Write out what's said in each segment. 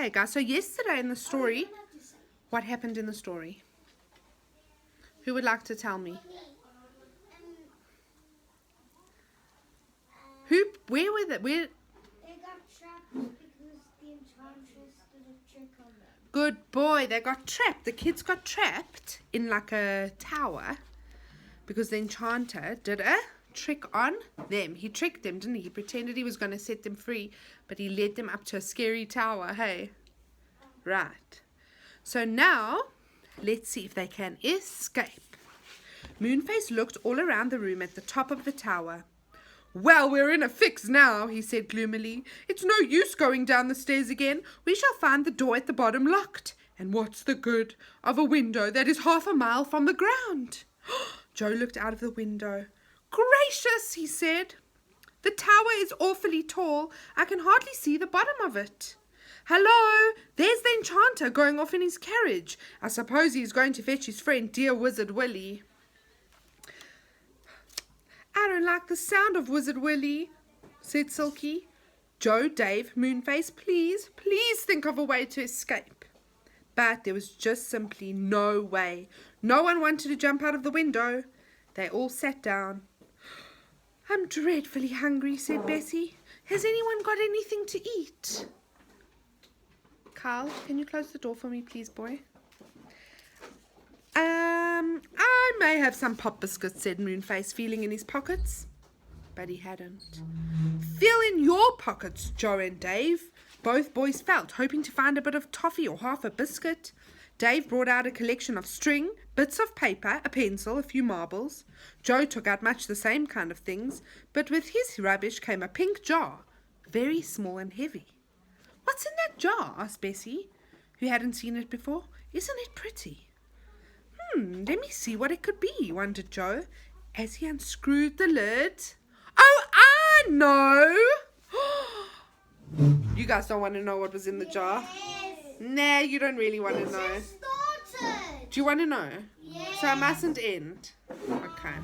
Okay, guys, so yesterday in the story, what happened in the story? Who would like to tell me? Where were they? They got trapped because the enchantress did a trick on them. Good boy, they got trapped. The kids got trapped in like a tower because the enchanter did a trick on them. He tricked them, didn't he? He pretended he was going to set them free, but he led them up to a scary tower, hey? Right. So now, let's see if they can escape. Moonface looked all around the room at the top of the tower. Well, we're in a fix now, he said gloomily. It's no use going down the stairs again. We shall find the door at the bottom locked. And what's the good of a window that is half a mile from the ground? Joe looked out of the window. Gracious, he said. The tower is awfully tall. I can hardly see the bottom of it. Hello, there's the enchanter going off in his carriage. I suppose he's going to fetch his friend, dear Wizard Willie. I don't like the sound of Wizard Willie, said Silky. Joe, Dave, Moonface, please think of a way to escape. But there was just simply no way. No one wanted to jump out of the window. They all sat down. I'm dreadfully hungry, said Bessie. Has anyone got anything to eat? Carl, can you close the door for me, please, boy? I may have some pop biscuits, said Moonface, feeling in his pockets. But he hadn't. Feel in your pockets, Joe and Dave. Both boys felt, hoping to find a bit of toffee or half a biscuit. Dave brought out a collection of string, bits of paper, a pencil, a few marbles. Joe took out much the same kind of things, but with his rubbish came a pink jar, very small and heavy. What's in that jar? Asked Bessie, who hadn't seen it before. Isn't it pretty? Let me see what it could be, wondered Joe, as he unscrewed the lid. Oh, I know! You guys don't want to know what was in the jar? Nah, you don't really want to know. Do you want to know? Yes. So I mustn't end. Okay.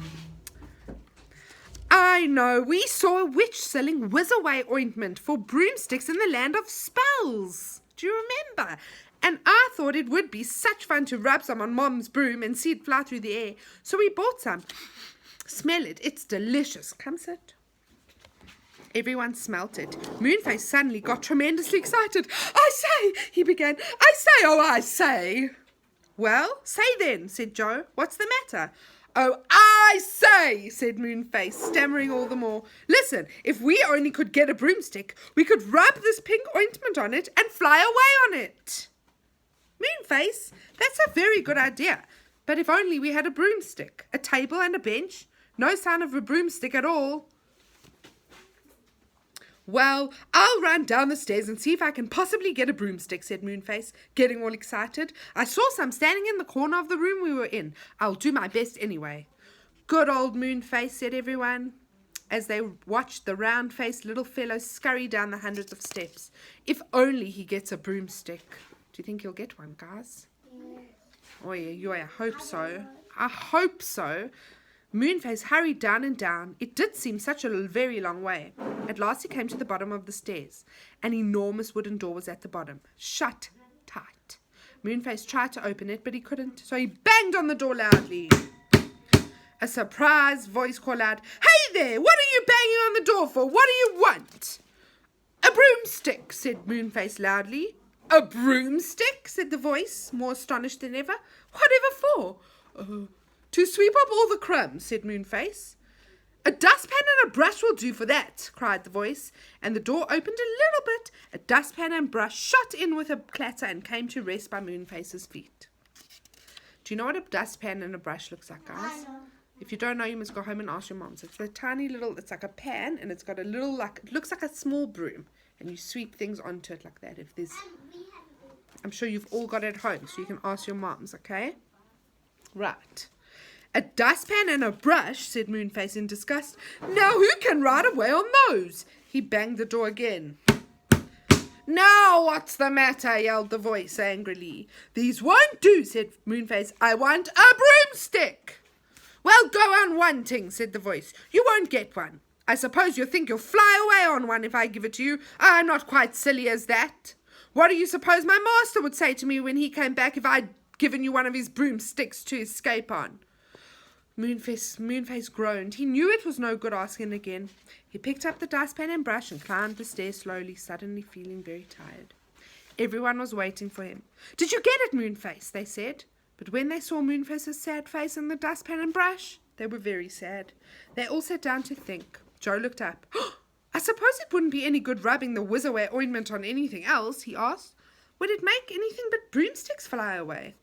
I know. We saw a witch selling whiz-away ointment for broomsticks in the land of spells. Do you remember? And I thought it would be such fun to rub some on Mom's broom and see it fly through the air. So we bought some. Smell it. It's delicious. Come sit. Everyone smelt it. Moonface suddenly got tremendously excited. I say, he began. I say. Well, say then, said Joe. What's the matter? Oh, I say, said Moonface, stammering all the more. Listen, if we only could get a broomstick, we could rub this pink ointment on it and fly away on it. Moonface, that's a very good idea. But if only we had a broomstick, a table and a bench. No sign of a broomstick at all. Well, I'll run down the stairs and see if I can possibly get a broomstick, said Moonface, getting all excited. I saw some standing in the corner of the room we were in. I'll do my best anyway. Good old Moonface, said everyone, as they watched the round-faced little fellow scurry down the hundreds of steps. If only he gets a broomstick. Do you think he'll get one, guys? Yes. Oh, yeah, I hope so. I hope so. Moonface hurried down and down. It did seem such a very long way. At last he came to the bottom of the stairs. An enormous wooden door was at the bottom, shut tight. Moonface tried to open it, but he couldn't, so he banged on the door loudly. A surprised voice called out, Hey there, what are you banging on the door for? What do you want? A broomstick, said Moonface loudly. A broomstick, said the voice, more astonished than ever. Whatever for? To sweep up all the crumbs, said Moonface. A dustpan and a brush will do for that, cried the voice, and the door opened a little bit. A dustpan and brush shot in with a clatter and came to rest by Moonface's feet. Do you know what a dustpan and a brush looks like, guys? I know. If you don't know, you must go home and ask your moms. It's a tiny little, it's like a pan, and it's got a little, like, it looks like a small broom, and you sweep things onto it like that. If there's, I'm sure you've all got it at home, so you can ask your moms, okay? Right. A dustpan and a brush, said Moonface in disgust. Now who can ride away on those? He banged the door again. Now what's the matter? Yelled the voice angrily. These won't do, said Moonface. I want a broomstick. Well, go on wanting, said the voice. You won't get one. I suppose you think you'll fly away on one if I give it to you. I'm not quite silly as that. What do you suppose my master would say to me when he came back if I'd given you one of his broomsticks to escape on? Moonface groaned. He knew it was no good asking again. He picked up the dustpan and brush and climbed the stairs slowly, suddenly feeling very tired. Everyone was waiting for him. "Did you get it, Moonface?" they said. But when they saw Moonface's sad face and the dustpan and brush, they were very sad. They all sat down to think. Joe looked up. "I suppose it wouldn't be any good rubbing the whiz-away ointment on anything else," he asked. "Would it make anything but broomsticks fly away?"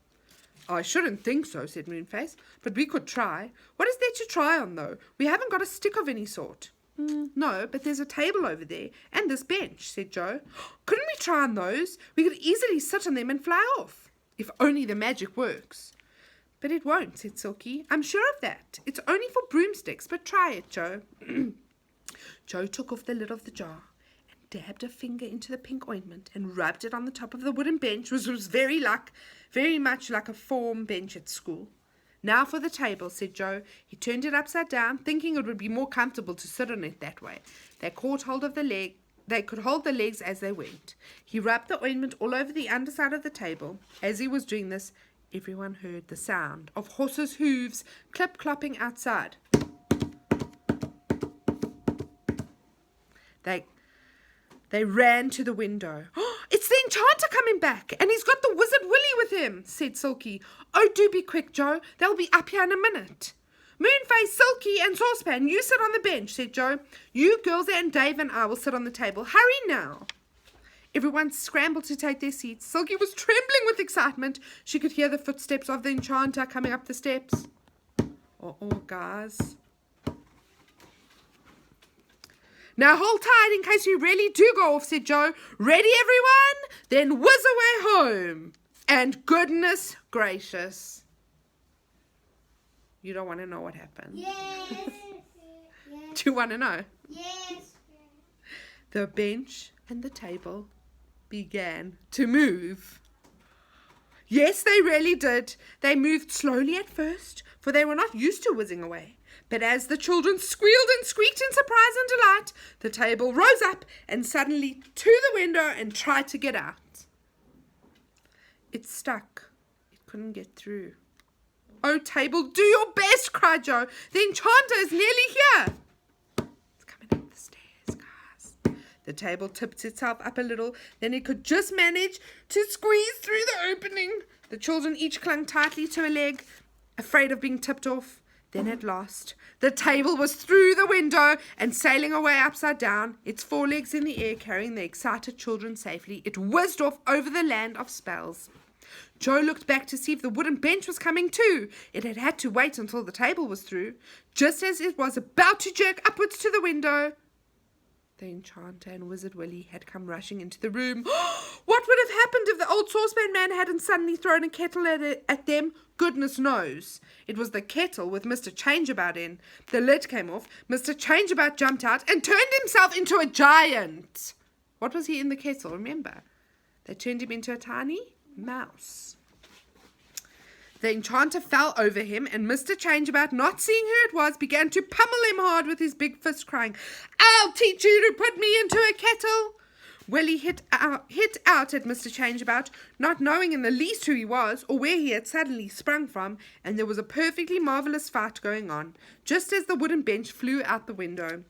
"I shouldn't think so," said Moonface, "but we could try. What is there to try on, though? We haven't got a stick of any sort." "No, but there's a table over there, and this bench," said Joe. "Couldn't we try on those? We could easily sit on them and fly off. If only the magic works." "But it won't," said Silky. "I'm sure of that. It's only for broomsticks, but try it, Joe." Joe took off the lid of the jar and dabbed a finger into the pink ointment and rubbed it on the top of the wooden bench, which was very much like a form bench at school. "Now for the table," said Joe. He turned it upside down, thinking it would be more comfortable to sit on it that way. They caught hold of the leg. They could hold the legs as they went. He rubbed the ointment all over the underside of the table. As he was doing this, everyone heard the sound of horses' hooves clip-clopping outside. They ran to the window. "Oh, it's the enchanter coming back, and he's got the Wizard Willy with him," said Silky. "Oh, do be quick, Joe. They'll be up here in a minute." "Moonface, Silky, and Saucepan, you sit on the bench," said Joe. "You girls and Dave and I will sit on the table. Hurry now." Everyone scrambled to take their seats. Silky was trembling with excitement. She could hear the footsteps of the enchanter coming up the steps. Uh-oh, guys. "Now hold tight in case you really do go off," said Joe. "Ready, everyone? Then whiz away home. And goodness gracious." You don't want to know what happened. Yes. Do you want to know? Yes. The bench and the table began to move. Yes, they really did. They moved slowly at first, for they were not used to whizzing away. But as the children squealed and squeaked in surprise and delight, the table rose up and suddenly to the window and tried to get out. It stuck. It couldn't get through. "Oh, table, do your best," cried Joe. "The enchanter is nearly here." It's coming up the stairs, guys. The table tipped itself up a little, then it could just manage to squeeze through the opening. The children each clung tightly to a leg, afraid of being tipped off. Then at last, the table was through the window and sailing away upside down, its forelegs in the air carrying the excited children safely. It whizzed off over the land of spells. Joe looked back to see if the wooden bench was coming too. It had had to wait until the table was through. Just as it was about to jerk upwards to the window, the enchanter and Wizard Willy had come rushing into the room. What would have happened if the old saucepan man hadn't suddenly thrown a kettle at them? Goodness knows. It was the kettle with Mr. Changeabout in. The lid came off. Mr. Changeabout jumped out and turned himself into a giant. What was he in the kettle? Remember, they turned him into a tiny mouse. The enchanter fell over him, and Mr. Changeabout, not seeing who it was, began to pummel him hard with his big fist, crying, "I'll teach you to put me into a kettle." Willie hit out at Mr. Changeabout, not knowing in the least who he was or where he had suddenly sprung from, and there was a perfectly marvellous fight going on, just as the wooden bench flew out the window.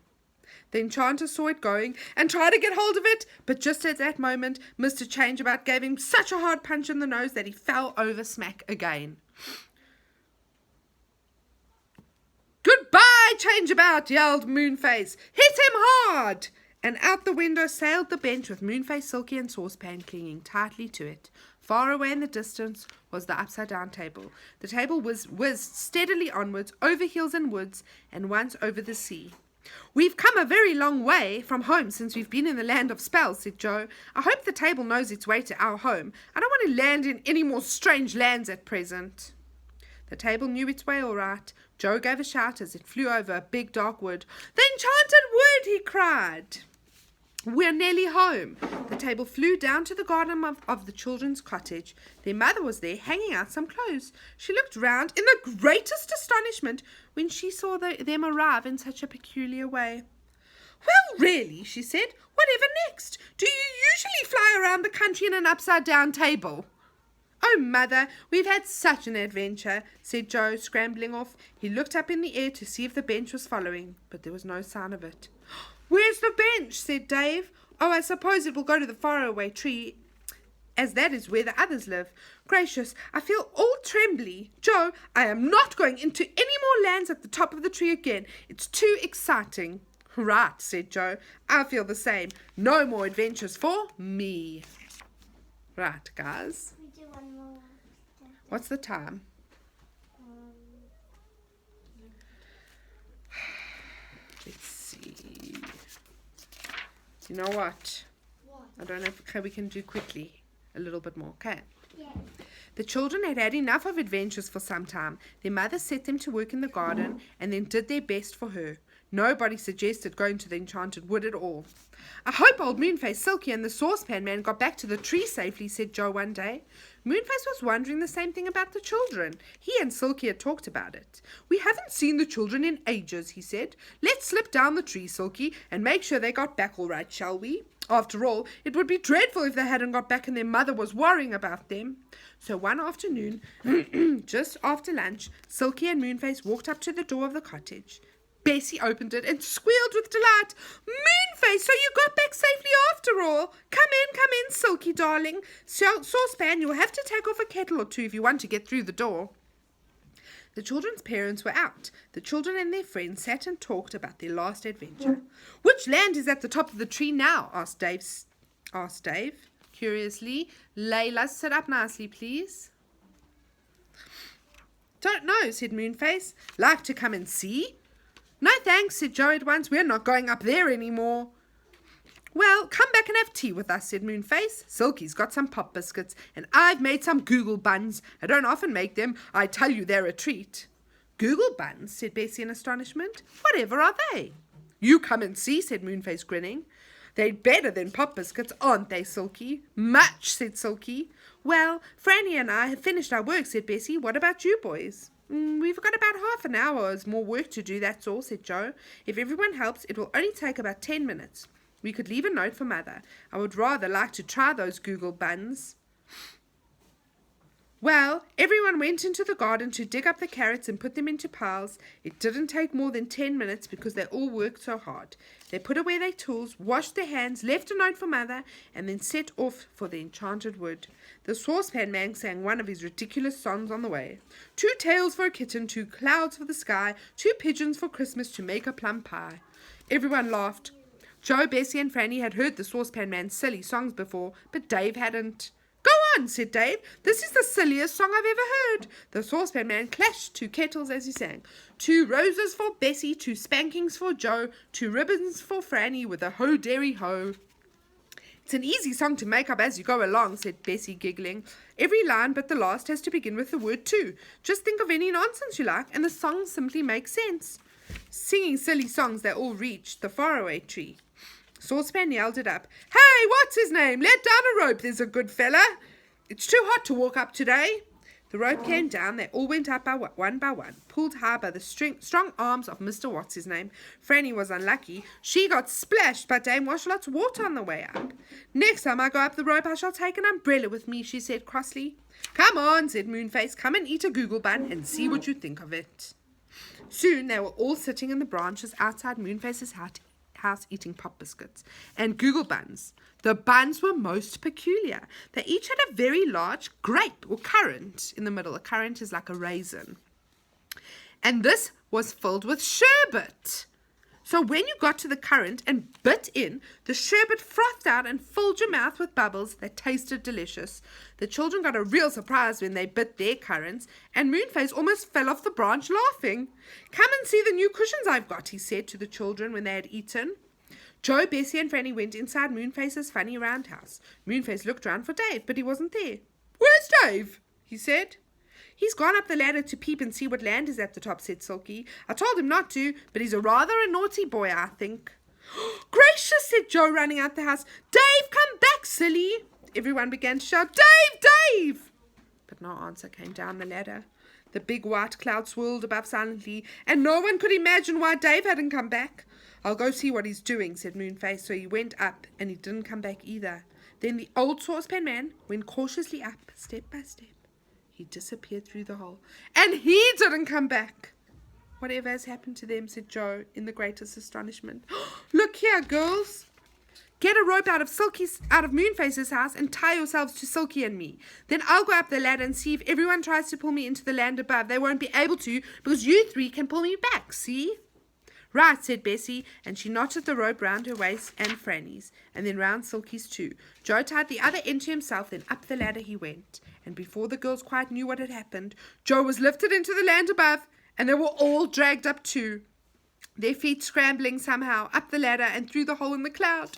The enchanter saw it going and tried to get hold of it, but just at that moment, Mr. Changeabout gave him such a hard punch in the nose that he fell over smack again. "Goodbye, Changeabout!" yelled Moonface. "Hit him hard!" And out the window sailed the bench with Moonface, Silky, and Saucepan clinging tightly to it. Far away in the distance was the upside-down table. The table whizzed steadily onwards, over hills and woods, and once over the sea. "We've come a very long way from home since we've been in the land of spells," said Joe. "I hope the table knows its way to our home. I don't want to land in any more strange lands at present." The table knew its way all right. Joe gave a shout as it flew over a big dark wood. "The enchanted wood!" he cried. "We're nearly home." The table flew down to the garden of the children's cottage. Their mother was there, hanging out some clothes. She looked round in the greatest astonishment when she saw them arrive in such a peculiar way. Well, really, she said. Whatever next? Do you usually fly around the country in an upside-down table? Oh, Mother, we've had such an adventure, said Joe, scrambling off. He looked up in the air to see if the bench was following, but there was no sign of it. Where's the bench? Said Dave. Oh, I suppose it will go to the faraway tree, as that is where the others live. Gracious, I feel all trembly. Joe, I am not going into any more lands at the top of the tree again. It's too exciting. Right, said Joe. I feel the same. No more adventures for me. Right, guys. We do one more. What's the time? Let's see. You know what? What? I don't know if we can do quickly a little bit more. Okay. Yeah. The children had had enough of adventures for some time. Their mother set them to work in the garden and then did their best for her. Nobody suggested going to the enchanted wood at all. I hope old Moonface, Silky and the saucepan man got back to the tree safely, said Joe one day. Moonface was wondering the same thing about the children. He and Silky had talked about it. We haven't seen the children in ages, he said. Let's slip down the tree, Silky, and make sure they got back all right, shall we? After all, it would be dreadful if they hadn't got back and their mother was worrying about them. So one afternoon, just after lunch, Silky and Moonface walked up to the door of the cottage. Bessie opened it and squealed with delight. Moonface, so you got back safely after all. Come in, Silky, darling. Saucepan, you'll have to take off a kettle or two if you want to get through the door. The children's parents were out. The children and their friends sat and talked about their last adventure. Which land is at the top of the tree now? asked Dave, curiously. Layla, sit up nicely, please. Don't know, said Moonface. Like to come and see? No thanks, said Joe at once. We're not going up there anymore. Well, come back and have tea with us, said Moonface. Silky's got some pop biscuits, and I've made some Google buns. I don't often make them. I tell you, they're a treat. Google buns, said Bessie in astonishment. Whatever are they? You come and see, said Moonface, grinning. They're better than pop biscuits, aren't they, Silky? Much, said Silky. Well, Franny and I have finished our work, said Bessie. What about you boys? We've got about half an hour's more work to do, that's all, said Joe. If everyone helps, it will only take about 10 minutes. We could leave a note for Mother. I would rather like to try those Google buns. Well, everyone went into the garden to dig up the carrots and put them into piles. It didn't take more than 10 minutes because they all worked so hard. They put away their tools, washed their hands, left a note for Mother, and then set off for the enchanted wood. The saucepan man sang one of his ridiculous songs on the way. 2 tails for a kitten, 2 clouds for the sky, 2 pigeons for Christmas to make a plum pie. Everyone laughed. Joe, Bessie, and Franny had heard the saucepan man's silly songs before, but Dave hadn't. Go on, said Dave. This is the silliest song I've ever heard. The saucepan man clashed 2 kettles as he sang. 2 roses for Bessie, 2 spankings for Joe, 2 ribbons for Franny with a ho dairy ho. It's an easy song to make up as you go along, said Bessie, giggling. Every line but the last has to begin with the word to. Just think of any nonsense you like, and the song simply makes sense. Singing silly songs, they all reached the faraway tree. Saucepan yelled it up. Hey, what's his name? Let down a rope, there's a good fella. It's too hot to walk up today. The rope came down. They all went up one by one, pulled high by the strong arms of Mr. What's-his-name. Franny was unlucky. She got splashed by Dame Washlot's water on the way up. Next time I go up the rope, I shall take an umbrella with me, she said crossly. Come on, said Moonface. Come and eat a Google bun and see what you think of it. Soon they were all sitting in the branches outside Moonface's house eating pop biscuits and Google buns. The buns were most peculiar. They each had a very large grape or currant in the middle. A currant is like a raisin. And this was filled with sherbet. So when you got to the currant and bit in, the sherbet frothed out and filled your mouth with bubbles that tasted delicious. The children got a real surprise when they bit their currants, and Moonface almost fell off the branch laughing. Come and see the new cushions I've got, he said to the children when they had eaten. Joe, Bessie, and Franny went inside Moonface's funny round house. Moonface looked round for Dave, but he wasn't there. Where's Dave? He said. He's gone up the ladder to peep and see what land is at the top, said Silky. I told him not to, but he's rather a naughty boy, I think. Gracious, said Joe, running out the house. Dave, come back, silly. Everyone began to shout, Dave, Dave! But no answer came down the ladder. The big white cloud swirled above silently, and no one could imagine why Dave hadn't come back. I'll go see what he's doing, said Moonface. So he went up, and he didn't come back either. Then the old saucepan man went cautiously up, step by step. He disappeared through the hole, and he didn't come back. Whatever has happened to them, said Joe, in the greatest astonishment. Look here, girls. Get a rope out of Moonface's house and tie yourselves to Silky and me. Then I'll go up the ladder and see if everyone tries to pull me into the land above. They won't be able to because you three can pull me back, see? Right, said Bessie, and she knotted the rope round her waist and Franny's, and then round Silky's too. Joe tied the other end to himself, then up the ladder he went. And before the girls quite knew what had happened, Joe was lifted into the land above, and they were all dragged up too, their feet scrambling somehow up the ladder and through the hole in the cloud.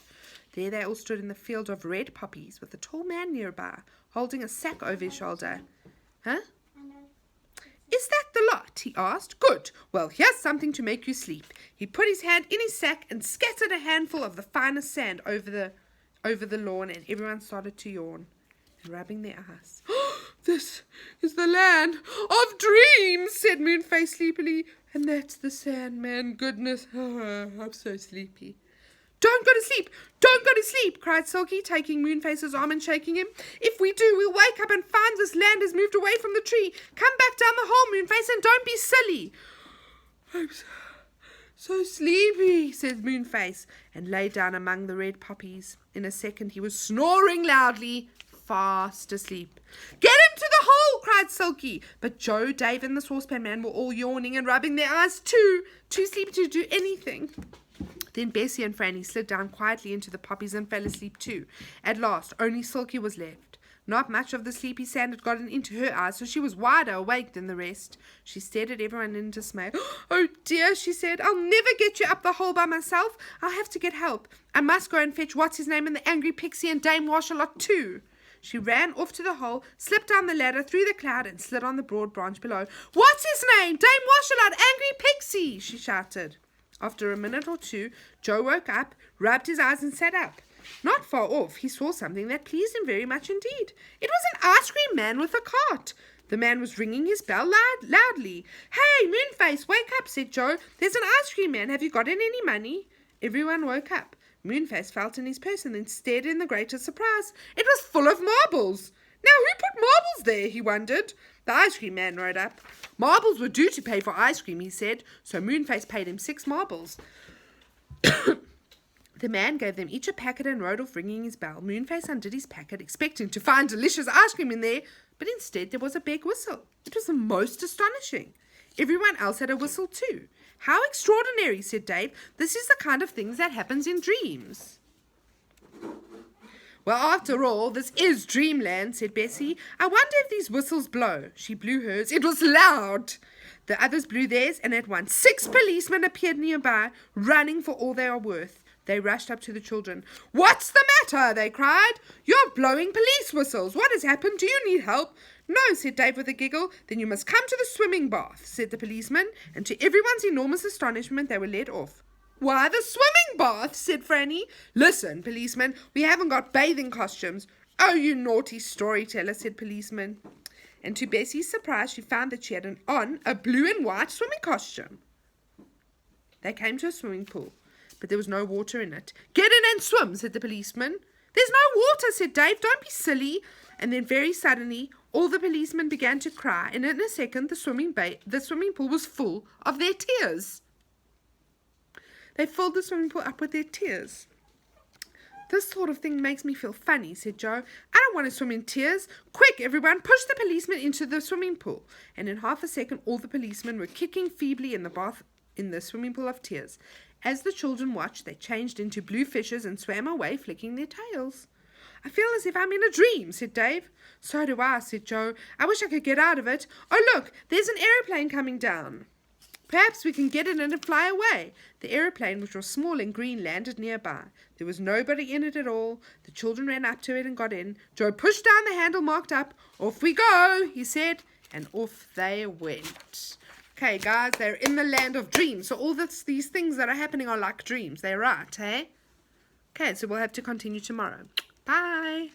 There they all stood in the field of red poppies, with a tall man nearby, holding a sack over his shoulder. Huh? Is that the lot? He asked. Good. Well, here's something to make you sleep. He put his hand in his sack and scattered a handful of the finest sand over the lawn, and everyone started to yawn and rubbing their eyes. This is the land of dreams, said Moonface sleepily. And that's the Sandman. Goodness, I'm so sleepy. Don't go to sleep! Don't go to sleep! Cried Silky, taking Moonface's arm and shaking him. If we do, we'll wake up and find this land has moved away from the tree. Come back down the hole, Moonface, and don't be silly. I'm so sleepy, said Moonface, and lay down among the red poppies. In a second, he was snoring loudly, fast asleep. Get him to the hole, cried Silky. But Joe, Dave, and the saucepan man were all yawning and rubbing their eyes too sleepy to do anything. Then Bessie and Franny slid down quietly into the poppies and fell asleep too. At last, only Silky was left. Not much of the sleepy sand had gotten into her eyes, so she was wider awake than the rest. She stared at everyone in dismay. Oh dear, she said, I'll never get you up the hole by myself. I'll have to get help. I must go and fetch What's-His-Name and the Angry Pixie and Dame Washalot too. She ran off to the hole, slipped down the ladder through the cloud, and slid on the broad branch below. What's his name? Dame Washalot, Angry Pixie, she shouted. After a minute or two, Joe woke up, rubbed his eyes, and sat up. Not far off, he saw something that pleased him very much indeed. It was an ice cream man with a cart. The man was ringing his bell loudly. Hey, Moonface, wake up, said Joe. There's an ice cream man. Have you got any money? Everyone woke up. Moonface felt in his purse and then stared in the greatest surprise. It was full of marbles. Now, who put marbles there, he wondered. The ice cream man rode up. Marbles were due to pay for ice cream, he said, so Moonface paid him 6 marbles. The man gave them each a packet and rode off ringing his bell. Moonface undid his packet, expecting to find delicious ice cream in there, but instead there was a big whistle. It was the most astonishing. Everyone else had a whistle too. How extraordinary, said Dave. This is the kind of things that happens in dreams. Well, after all, this is dreamland, said Bessie. I wonder if these whistles blow. She blew hers. It was loud. The others blew theirs, and at once 6 policemen appeared nearby, running for all they are worth. They rushed up to the children. What's the matter? They cried. You're blowing police whistles. What has happened? Do you need help? No, said Dave with a giggle. Then you must come to the swimming bath, said the policeman, and to everyone's enormous astonishment they were led off. Why, the swimming bath, said Franny. Listen, policeman, we haven't got bathing costumes. Oh, you naughty storyteller, said policeman. And to Bessie's surprise, she found that she had on a blue and white swimming costume. They came to a swimming pool, but there was no water in it. Get in and swim, said the policeman. There's no water, said Dave. Don't be silly. And then very suddenly, all the policemen began to cry, and in a second, the swimming pool was full of their tears. They filled the swimming pool up with their tears. This sort of thing makes me feel funny, said Joe. I don't want to swim in tears. Quick, everyone, push the policeman into the swimming pool. And in half a second, all the policemen were kicking feebly in the swimming pool of tears. As the children watched, they changed into blue fishes and swam away, flicking their tails. I feel as if I'm in a dream, said Dave. So do I, said Joe. I wish I could get out of it. Oh, look, there's an aeroplane coming down. Perhaps we can get in it and fly away. The aeroplane, which was small and green, landed nearby. There was nobody in it at all. The children ran up to it and got in. Joe pushed down the handle marked up. Off we go, he said, and off they went. Okay, guys, they're in the land of dreams. So all these things that are happening are like dreams. They're right, eh? Okay, so we'll have to continue tomorrow. Bye.